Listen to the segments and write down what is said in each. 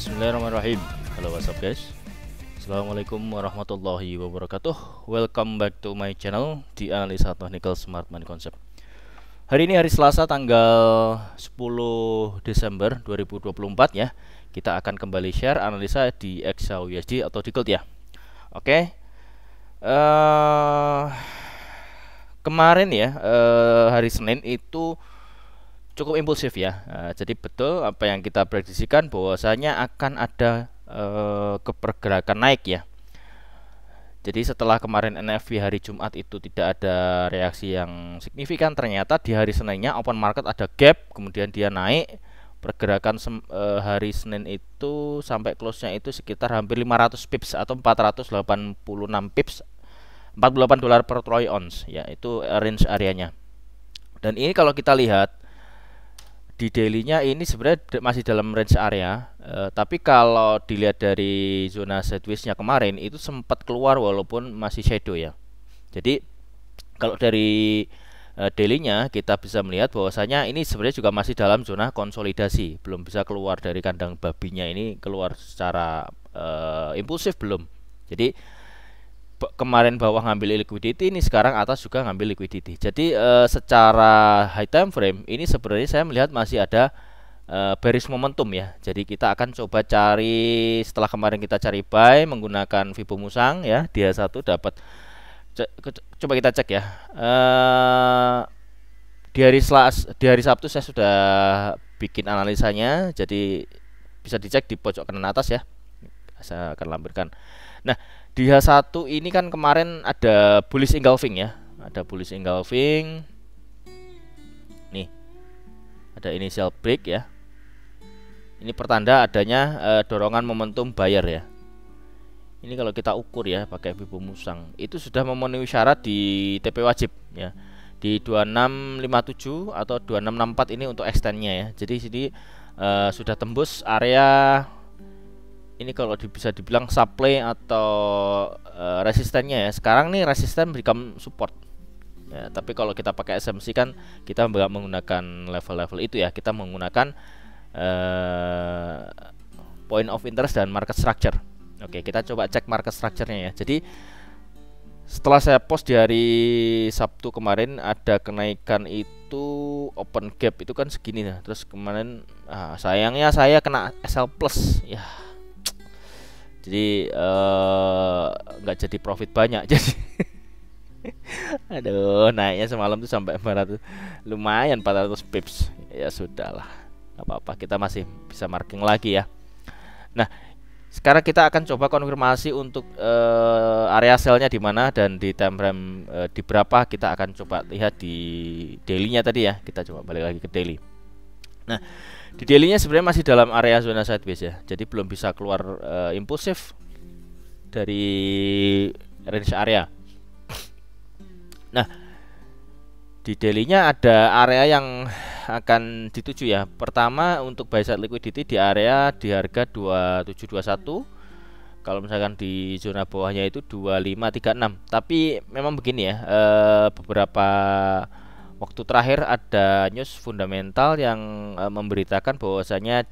Bismillahirrahmanirrahim. Halo, what's up guys? Assalamualaikum warahmatullahi wabarakatuh. Welcome back to my channel di Analisa Technical Smart Money Concept. Hari ini hari Selasa tanggal 10 Desember 2024 ya. Kita akan kembali share analisa di XAUUSD atau di gold ya. Oke. Kemarin ya, hari Senin itu cukup impulsif ya. Jadi betul apa yang kita prediksikan bahwasanya akan ada kepergerakan naik ya. Jadi setelah kemarin NFP hari Jumat itu tidak ada reaksi yang signifikan, ternyata di hari Seninnya open market ada gap, kemudian dia naik. Pergerakan hari Senin itu sampai close-nya itu sekitar hampir 500 pips atau 486 pips, $48 per troy ounce ya, itu range areanya. Dan ini kalau kita lihat di daily-nya ini sebenarnya masih dalam range area, tapi kalau dilihat dari zona sideways-nya kemarin itu sempat keluar walaupun masih shadow ya. Jadi kalau dari daily-nya kita bisa melihat bahwasanya ini sebenarnya juga masih dalam zona konsolidasi, belum bisa keluar dari kandang babinya, ini keluar secara impulsif belum. Jadi kemarin bawah ngambil liquidity, ini sekarang atas juga ngambil liquidity. Jadi secara high time frame ini sebenarnya saya melihat masih ada bearish momentum ya. Jadi kita akan coba cari, setelah kemarin kita cari buy menggunakan Fibo Musang ya, dia satu dapat. Coba kita cek ya. Di hari Sabtu saya sudah bikin analisanya, jadi bisa dicek di pojok kanan atas ya. Saya akan lampirkan. Nah, di H1 ini kan kemarin ada bullish engulfing ya. Ada bullish engulfing. Nih. Ada initial break ya. Ini pertanda adanya dorongan momentum buyer ya. Ini kalau kita ukur ya pakai Fibo Musang, itu sudah memenuhi syarat di TP wajib ya. Di 2657 atau 2664 ini untuk extendnya ya. Jadi sini sudah tembus area ini, kalau bisa dibilang supply atau resistennya ya. Sekarang nih resisten become support ya, tapi kalau kita pakai SMC kan kita nggak menggunakan level-level itu ya, kita menggunakan point of interest dan market structure. Oke, kita coba cek market structure-nya ya. Jadi setelah saya post di hari Sabtu kemarin ada kenaikan itu open gap itu kan segini ya. Terus kemarin sayangnya saya kena SL plus ya. Jadi nggak jadi profit banyak. Jadi aduh, naiknya semalam tuh sampai 400, lumayan 400 pips. Ya sudahlah, apa-apa, kita masih bisa marking lagi ya. Nah, sekarang kita akan coba konfirmasi untuk area sell-nya di mana dan di time frame di berapa. Kita akan coba lihat di daily-nya tadi ya. Kita coba balik lagi ke daily. Nah, di daily-nya sebenarnya masih dalam area zona sideways ya. Jadi belum bisa keluar impulsif dari range area. Nah, di daily-nya ada area yang akan dituju ya. Pertama untuk buy side liquidity di area di harga 2721. Kalau misalkan di zona bawahnya itu 2536. Tapi memang begini ya, beberapa waktu terakhir ada news fundamental yang memberitakan bahwasanya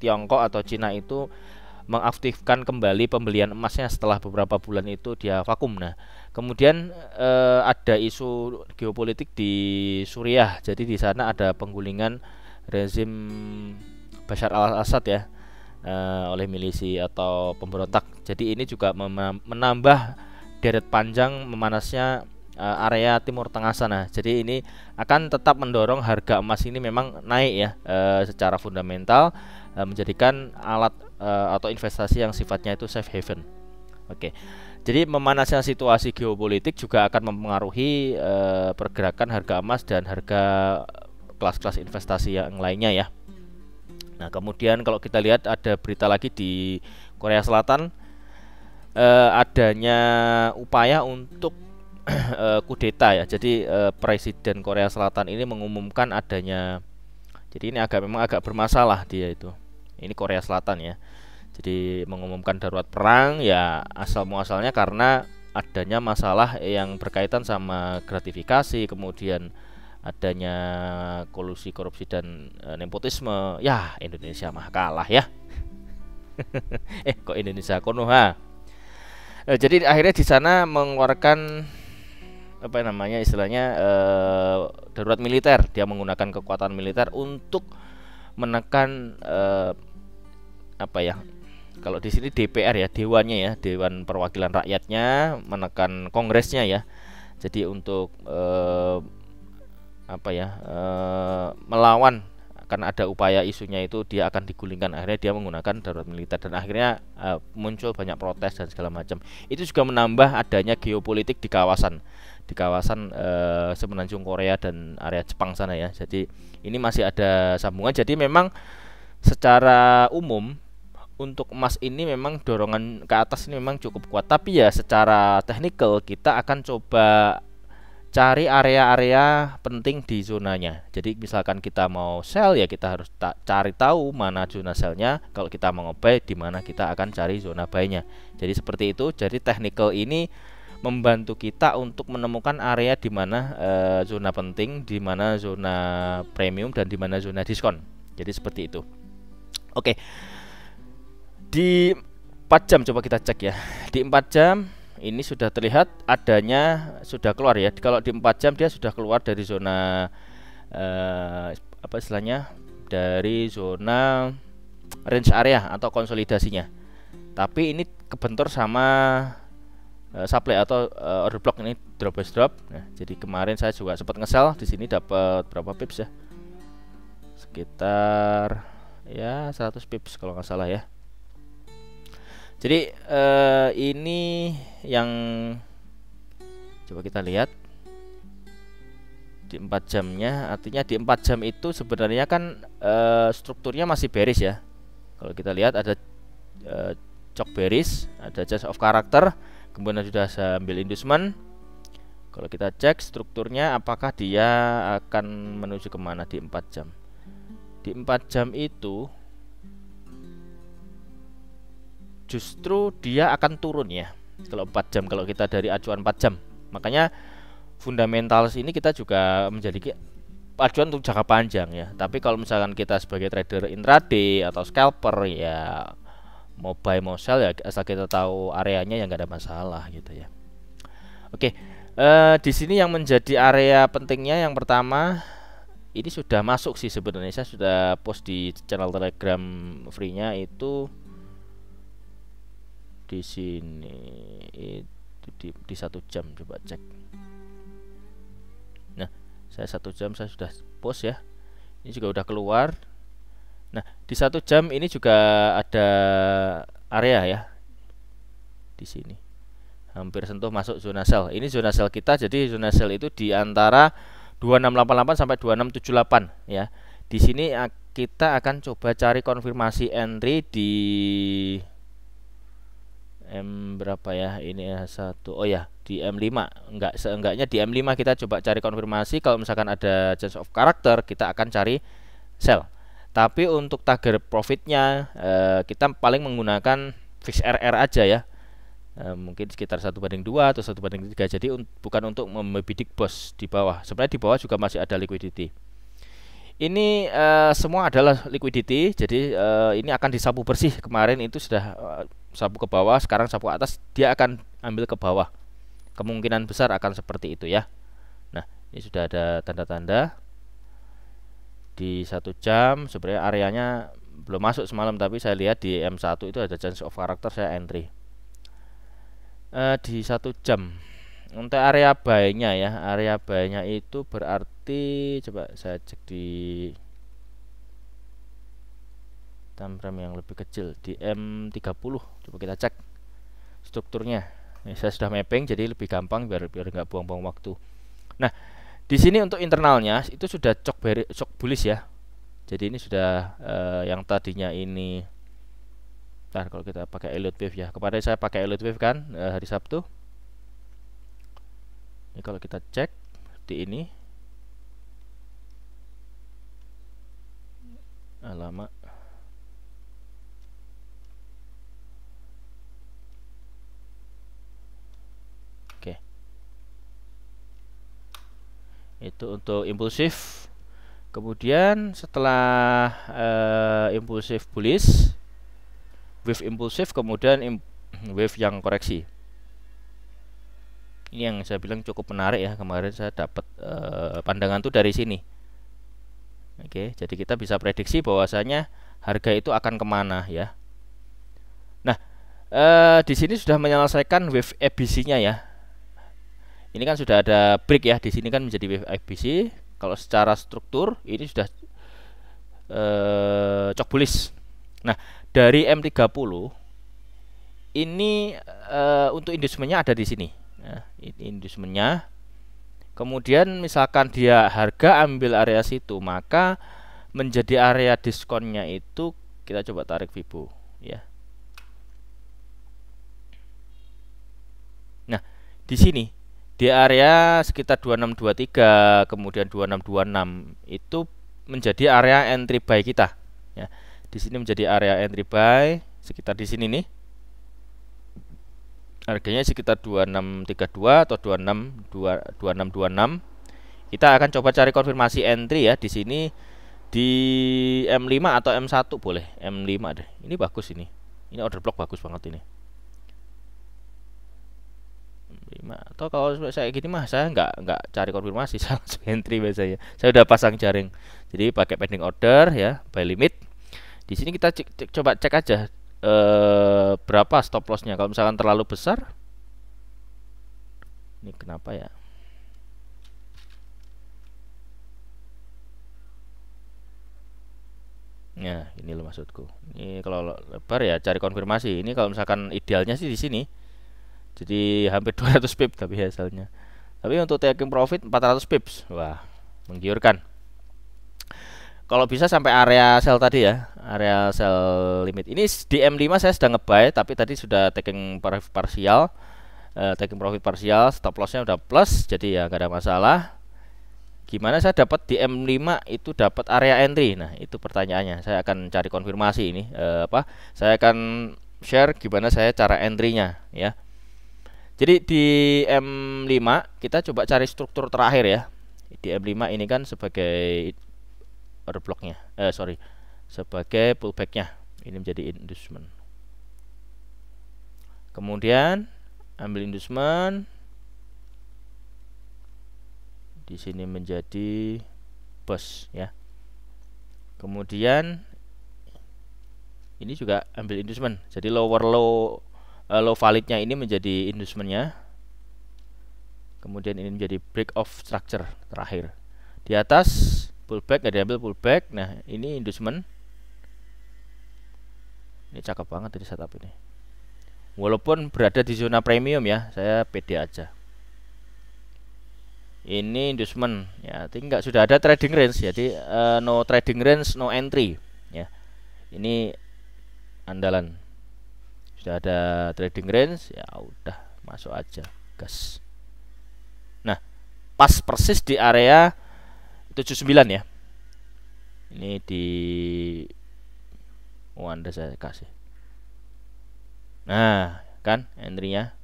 Tiongkok atau Cina itu mengaktifkan kembali pembelian emasnya setelah beberapa bulan itu dia vakum. Nah, kemudian ada isu geopolitik di Suriah. Jadi di sana ada penggulingan rezim Bashar al-Assad ya, oleh milisi atau pemberontak. Jadi ini juga menambah deret panjang memanasnya area Timur Tengah sana. Jadi ini akan tetap mendorong harga emas ini memang naik ya, secara fundamental, menjadikan alat atau investasi yang sifatnya itu safe haven. Oke. Jadi memanasnya situasi geopolitik juga akan mempengaruhi pergerakan harga emas dan harga kelas-kelas investasi yang lainnya ya. Nah, kemudian kalau kita lihat ada berita lagi di Korea Selatan, adanya upaya untuk kudeta ya. Jadi Presiden Korea Selatan ini mengumumkan adanya, jadi ini memang agak bermasalah dia itu. Ini Korea Selatan ya. Jadi mengumumkan darurat perang ya, asal muasalnya karena adanya masalah yang berkaitan sama gratifikasi, kemudian adanya kolusi korupsi dan nepotisme. Ya, Indonesia mah kalah ya. Kok Indonesia, Konoha. Jadi akhirnya di sana mengeluarkan apa namanya istilahnya darurat militer. Dia menggunakan kekuatan militer untuk menekan apa ya? Kalau di sini DPR ya, dewannya ya, Dewan Perwakilan Rakyatnya menekan Kongresnya ya. Jadi untuk apa ya? Melawan, karena ada upaya isunya itu dia akan digulingkan, akhirnya dia menggunakan darurat militer dan akhirnya muncul banyak protes dan segala macam. Itu juga menambah adanya geopolitik di kawasan semenanjung Korea dan area Jepang sana ya. Jadi ini masih ada sambungan. Jadi memang secara umum untuk emas ini memang dorongan ke atas ini memang cukup kuat, tapi ya secara teknikal kita akan coba cari area-area penting di zonanya. Jadi misalkan kita mau sell ya kita harus cari tahu mana zona sellnya. Kalau kita mau buy, di mana kita akan cari zona buy-nya. Jadi seperti itu. Jadi technical ini membantu kita untuk menemukan area di mana zona penting, di mana zona premium dan di mana zona diskon. Jadi seperti itu. Oke. Di 4 jam coba kita cek ya. Di 4 jam ini sudah terlihat adanya, sudah keluar ya. Kalau di 4 jam dia sudah keluar dari zona apa istilahnya, dari zona range area atau konsolidasinya. Tapi ini kebentur sama supply atau order block, ini drop by drop. Nah, jadi kemarin saya juga sempat nge-sell di sini, dapat berapa pips ya? Sekitar ya 100 pips kalau nggak salah ya. Jadi ini yang coba kita lihat di 4 jamnya. Artinya di 4 jam itu sebenarnya kan strukturnya masih bearish ya. Kalau kita lihat ada cok bearish, ada change of character, kemudian sudah saya ambil inducement. Kalau kita cek strukturnya apakah dia akan menuju kemana di 4 jam. Di 4 jam itu justru dia akan turun ya kalau 4 jam, kalau kita dari acuan 4 jam. Makanya fundamentals ini kita juga menjadi acuan untuk jangka panjang ya. Tapi kalau misalkan kita sebagai trader intraday atau scalper ya, mau buy mau sell ya asal kita tahu areanya ya nggak ada masalah gitu ya. Oke, di sini yang menjadi area pentingnya yang pertama, ini sudah masuk sih sebenarnya, saya sudah post di channel Telegram free-nya itu. Di sini itu di 1 jam coba cek. Nah, saya 1 jam saya sudah post ya. Ini juga udah keluar. Nah, di 1 jam ini juga ada area ya. Di sini hampir sentuh masuk zona sell. Ini zona sell kita. Jadi zona sell itu di antara 2688 sampai 2678 ya. Di sini kita akan coba cari konfirmasi entry di M berapa ya, ini satu, oh ya di M5, seenggaknya di M5 kita coba cari konfirmasi. Kalau misalkan ada change of character kita akan cari sell. Tapi untuk target profitnya kita paling menggunakan fix RR aja ya, mungkin sekitar 1/2 atau 1/3. Jadi bukan untuk membidik bos di bawah. Sebenarnya di bawah juga masih ada liquidity. Ini semua adalah liquidity. Jadi ini akan disapu bersih. Kemarin itu sudah sapu ke bawah, sekarang sapu atas, dia akan ambil ke bawah. Kemungkinan besar akan seperti itu ya. Nah, ini sudah ada tanda-tanda di 1 jam. Sebenarnya areanya belum masuk semalam, tapi saya lihat di M1 itu ada change of character, saya entry. Di 1 jam untuk area buy-nya ya, area buy-nya itu berarti coba saya cek di time frame yang lebih kecil di M30. Coba kita cek strukturnya. Ini saya sudah mapping jadi lebih gampang biar nggak buang-buang waktu. Nah, di sini untuk internalnya itu sudah cok bullish ya. Jadi ini sudah yang tadinya ini. Ntar kalau kita pakai Elliott Wave ya. Kemarin saya pakai Elliott Wave kan hari Sabtu. Ini kalau kita cek di ini. Alamak. Oke. Itu untuk impulsif. Kemudian setelah impulsif bullish, wave impulsif, kemudian wave yang koreksi. Ini yang saya bilang cukup menarik ya, kemarin saya dapat pandangan tuh dari sini. Oke, jadi kita bisa prediksi bahwasanya harga itu akan kemana ya. Nah, di sini sudah menyelesaikan wave ABC-nya ya. Ini kan sudah ada break ya, di sini kan menjadi wave ABC. Kalau secara struktur ini sudah cok bullish. Nah, dari M30 ini untuk inducementnya ada di sini. Nah, ini inducementnya. Kemudian misalkan dia harga ambil area situ, maka menjadi area diskonnya itu kita coba tarik Fibo ya. Nah, di sini di area sekitar 2623 kemudian 2626 itu menjadi area entry buy kita ya. Di sini menjadi area entry buy sekitar di sini nih. Harganya sekitar 2632 atau 2626. Kita akan coba cari konfirmasi entry ya di sini di M5 atau M1 boleh. M5 deh. Ini bagus ini. Ini order block bagus banget ini. M5 atau kalau saya gini mah saya nggak cari konfirmasi, saya langsung entry biasanya. Saya udah pasang jaring. Jadi pakai pending order ya, buy limit. Di sini kita coba cek aja berapa stop lossnya. Kalau misalkan terlalu besar, ini kenapa ya? Nah, ini loh maksudku. Ini kalau lebar ya cari konfirmasi. Ini kalau misalkan idealnya sih di sini. Jadi hampir 200 pips tapi hasilnya. Tapi untuk taking profit 400 pips. Wah, menggiurkan. Kalau bisa sampai area sell tadi ya, area sell limit. Ini di M5 saya sedang ngebuy, tapi tadi sudah taking profit parsial, stop lossnya udah plus, jadi ya gak ada masalah. Gimana saya dapat di M5 itu dapat area entry? Nah, itu pertanyaannya. Saya akan cari konfirmasi ini. Saya akan share gimana saya cara entry-nya ya. Jadi di M5 kita coba cari struktur terakhir ya. Di M5 ini kan sebagai order blocknya, sebagai pullbacknya, ini menjadi inducement. Kemudian ambil inducement, di sini menjadi push ya. Kemudian ini juga ambil inducement, jadi lower low validnya ini menjadi inducementnya. Kemudian ini menjadi break of structure terakhir. Di atas pullback, nggak diambil pullback. Nah, ini inducement. Ini cakep banget dari setup ini. Walaupun berada di zona premium ya, saya pede aja. Ini inducement ya, tinggal sudah ada trading range, jadi no trading range, no entry ya. Ini andalan. Sudah ada trading range, ya udah masuk aja, gas. Nah, pas persis di area 79 ya. Ini di Anda saya kasih. Nah, kan entry-nya.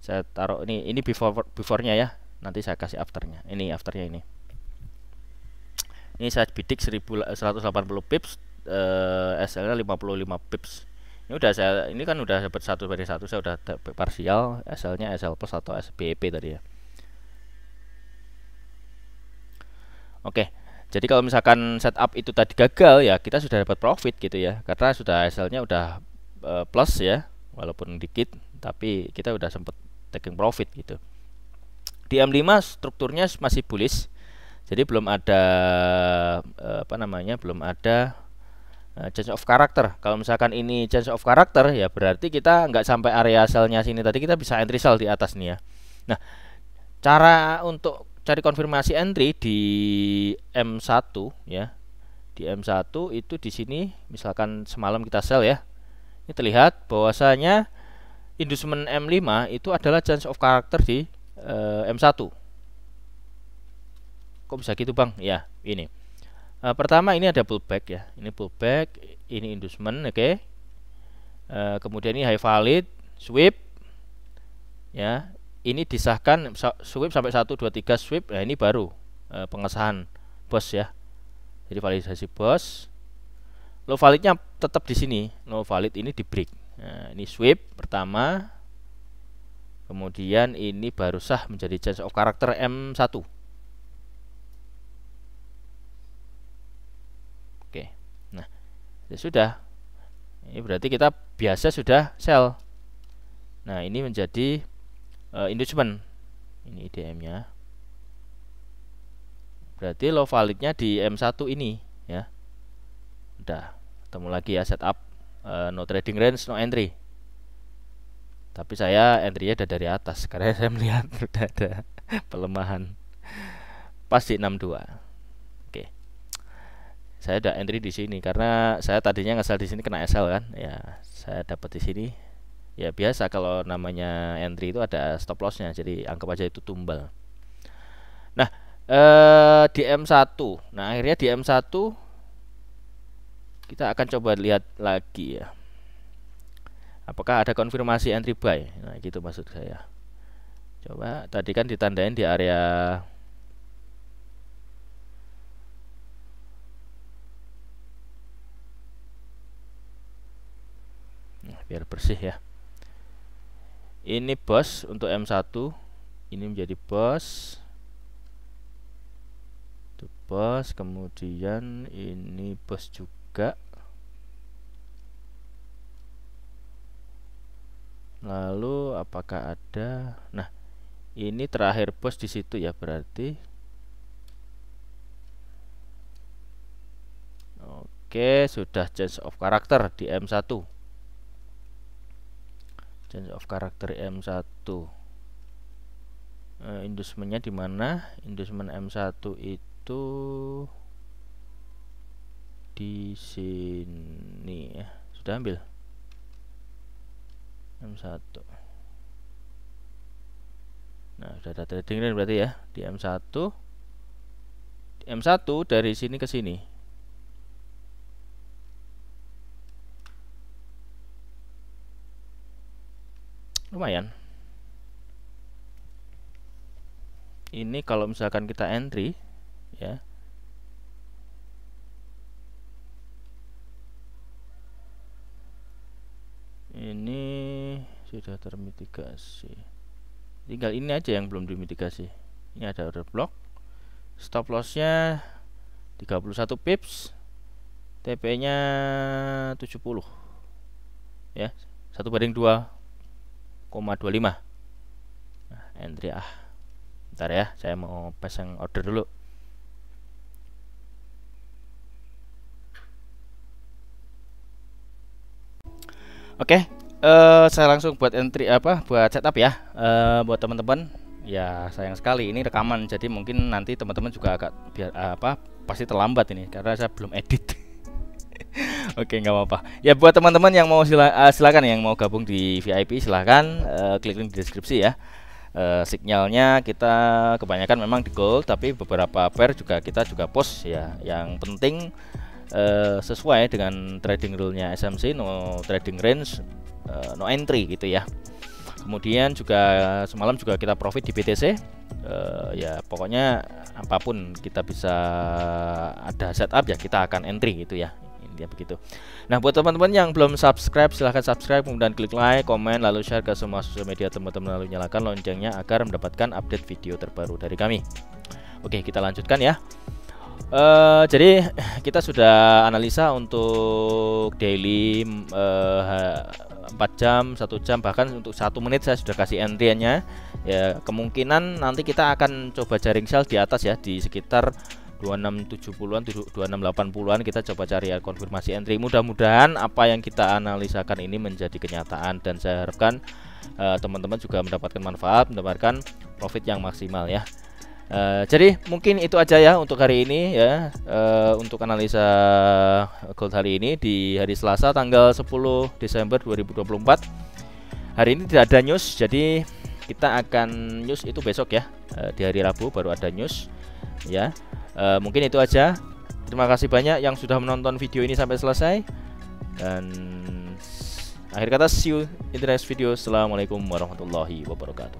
Saya taruh ini before-nya ya. Nanti saya kasih afternya. Ini afternya ini. Ini saya bidik 180 pips, SL-nya 55 pips. Ini udah ini kan udah dapat 1/1, saya udah parsial, SL-nya SL plus atau SBP tadi ya. Oke, jadi kalau misalkan setup itu tadi gagal ya kita sudah dapat profit gitu ya, karena sudah SL-nya udah plus ya, walaupun dikit, tapi kita udah sempet taking profit gitu. Di M5 strukturnya masih bullish, jadi belum ada belum ada change of character. Kalau misalkan ini change of character ya berarti kita nggak sampai area sell-nya sini tadi, kita bisa entry sell di atas nih ya. Nah, cara untuk cari konfirmasi entry di M1 ya. Di M1 itu di sini misalkan semalam kita sell ya. Ini terlihat bahwasanya inducement M5 itu adalah change of character di M1. Kok bisa gitu, Bang? Ya, ini. Pertama ini ada pullback ya. Ini pullback, ini inducement, oke. Kemudian ini high valid, sweep. Ya. Ini disahkan sweep sampai 1 2 3 sweep. Nah, ini baru pengesahan bos ya. Jadi validasi bos. low validnya tetap di sini. Low valid ini di break. Nah, ini sweep pertama. Kemudian ini baru sah menjadi change of character M1. Oke. Nah, ya sudah. Ini berarti kita biasa sudah sell. Nah, ini menjadi inducement. Ini IDM-nya. Berarti low validnya di M1 ini ya. Udah ketemu lagi ya setup no trading range, no entry. Tapi saya entry-nya udah dari atas karena saya melihat sudah ada pelemahan. Pas di 62. Oke. Saya udah entry di sini karena saya tadinya nge-sell di sini kena SL kan. Ya, saya dapat di sini. Ya biasa kalau namanya entry itu ada stop loss-nya. Jadi anggap aja itu tumbal. Nah, di M1. Nah, akhirnya di M1 kita akan coba lihat lagi ya. Apakah ada konfirmasi entry buy? Nah, gitu maksud saya. Coba tadi kan ditandain di area biar bersih ya. Ini bos untuk M1. Ini menjadi bos. Itu bos, kemudian ini bos juga. Lalu apakah ada? Nah, ini terakhir bos di situ ya berarti. Oke, sudah change of character di M1. Change of character M1. Inducementnya di mana? Inducement M1 itu di sini ya. Sudah ambil M1. Nah, sudah ada trading range berarti ya di M1. Di M1 dari sini ke sini. Lumayan. Ini kalau misalkan kita entry ya. Ini sudah termitigasi. Tinggal ini aja yang belum dimitigasi. Ini ada order block. Stop lossnya 31 pips. TP-nya 70. Ya, 1/2,25. Nah, entry Bentar ya, saya mau pasang order dulu. Oke, saya langsung buat entry buat setup ya. Buat teman-teman, ya sayang sekali ini rekaman, jadi mungkin nanti teman-teman juga agak pasti terlambat ini karena saya belum edit. Oke, nggak apa-apa. Ya buat teman-teman yang mau silakan yang mau gabung di VIP silakan klik link di deskripsi ya. Signalnya kita kebanyakan memang di gold, tapi beberapa pair juga kita juga post ya. Yang penting sesuai dengan trading rule-nya SMC, no trading range, no entry gitu ya. Kemudian juga semalam juga kita profit di BTC. Ya pokoknya apapun kita bisa ada setup ya kita akan entry gitu ya. Intinya begitu. Nah, buat teman-teman yang belum subscribe silahkan subscribe, kemudian klik like, komen, lalu share ke semua sosial media teman-teman, lalu nyalakan loncengnya agar mendapatkan update video terbaru dari kami. Oke, kita lanjutkan ya. Jadi kita sudah analisa untuk daily 4 jam, 1 jam, bahkan untuk 1 menit saya sudah kasih entry-nya. Ya, kemungkinan nanti kita akan coba jaring sell di atas ya, di sekitar 2670-an, 2680-an kita coba cari ya konfirmasi entry. Mudah-mudahan apa yang kita analisakan ini menjadi kenyataan dan saya harapkan teman-teman juga mendapatkan manfaat, mendapatkan profit yang maksimal ya. Jadi mungkin itu aja ya untuk hari ini ya, untuk analisa gold hari ini di hari Selasa tanggal 10 Desember 2024. Hari ini tidak ada news, jadi kita akan news itu besok ya. Di hari Rabu baru ada news ya. Mungkin itu aja. Terima kasih banyak yang sudah menonton video ini sampai selesai. Dan akhir kata, see you in the next video. Assalamualaikum warahmatullahi wabarakatuh.